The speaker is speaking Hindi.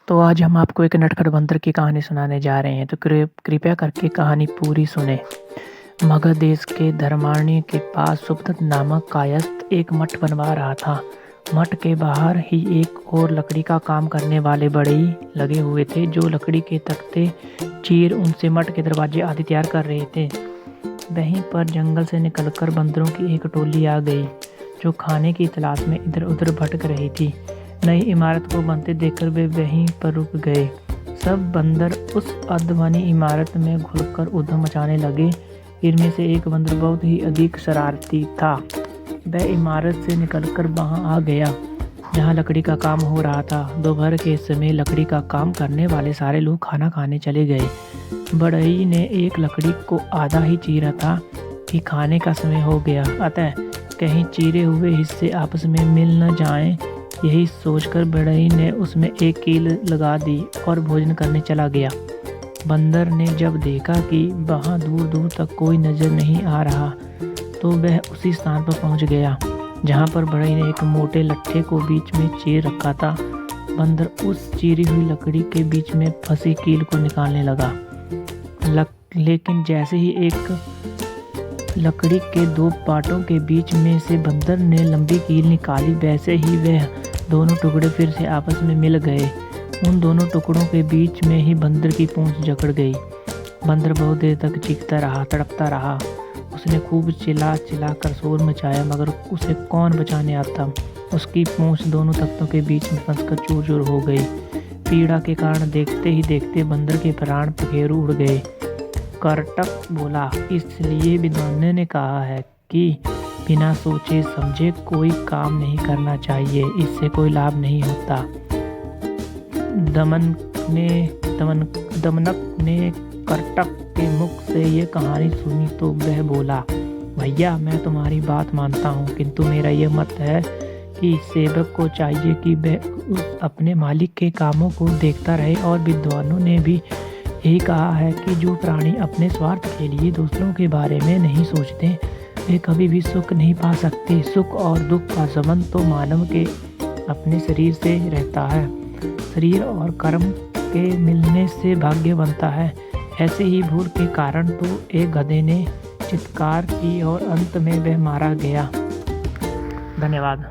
तो आज हम आपको एक नटखट बंदर की कहानी सुनाने जा रहे हैं, तो कृपया करके कहानी पूरी सुने। मगध देश के धर्मारण्य के पास सुभद्र नामक कायस्थ एक मठ बनवा रहा था। मठ के बाहर ही एक और लकड़ी का काम करने वाले बढ़ई लगे हुए थे, जो लकड़ी के तख्ते चीर उनसे मठ के दरवाजे आदि तैयार कर रहे थे। वहीं पर जंगल से निकलकर बंदरों की एक टोली आ गई, जो खाने की तलाश में इधर उधर भटक रही थी। नई इमारत को बनते देखकर वे वहीं पर रुक गए। सब बंदर उस अधमनी इमारत में घुसकर उधम मचाने लगे। इनमें से एक बंदर बहुत ही अधिक शरारती था। वह इमारत से निकलकर वहां आ गया जहां लकड़ी का काम हो रहा था। दोपहर के समय लकड़ी का काम करने वाले सारे लोग खाना खाने चले गए। बढ़ई ने एक लकड़ी को आधा ही चीरा था कि खाने का समय हो गया, अतः कहीं चीरे हुए हिस्से आपस में मिल न जाएं, यही सोचकर बढ़ई ने उसमें एक कील लगा दी और भोजन करने चला गया। बंदर ने जब देखा कि वहां दूर दूर तक कोई नजर नहीं आ रहा, तो वह उसी स्थान पर पहुंच गया जहां पर बढ़ई ने एक मोटे लट्ठे को बीच में चीर रखा था। बंदर उस चीरी हुई लकड़ी के बीच में फंसी कील को निकालने लगा, लेकिन जैसे ही एक लकड़ी के दो पाटों के बीच में से बंदर ने लंबी कील निकाली, वैसे ही वह दोनों टुकड़े फिर से आपस में मिल गए। उन दोनों टुकड़ों के बीच में ही बंदर की पूंछ जकड़ गई। बंदर बहुत देर तक चीखता रहा, तड़पता रहा। उसने खूब चिल्ला कर शोर मचाया, मगर उसे कौन बचाने आता। उसकी पूंछ दोनों तख्तों के बीच में फंसकर चूर चूर हो गई। पीड़ा के कारण देखते ही देखते बंदर के प्राण पखेरु उड़ गए। करटक बोला, इसलिए विद्वानों ने कहा है कि बिना सोचे समझे कोई काम नहीं करना चाहिए, इससे कोई लाभ नहीं होता। दमनक ने करटक के मुख से ये कहानी सुनी तो वह बोला, भैया मैं तुम्हारी बात मानता हूँ, किंतु मेरा यह मत है कि सेवक को चाहिए कि वह अपने मालिक के कामों को देखता रहे। और विद्वानों ने भी यही कहा है कि जो प्राणी अपने स्वार्थ के लिए दूसरों के बारे में नहीं सोचते, वे कभी भी सुख नहीं पा सकते। सुख और दुख का संबंध तो मानव के अपने शरीर से रहता है। शरीर और कर्म के मिलने से भाग्य बनता है। ऐसे ही भूल के कारण तो एक गधे ने चित्कार की और अंत में वह मारा गया। धन्यवाद।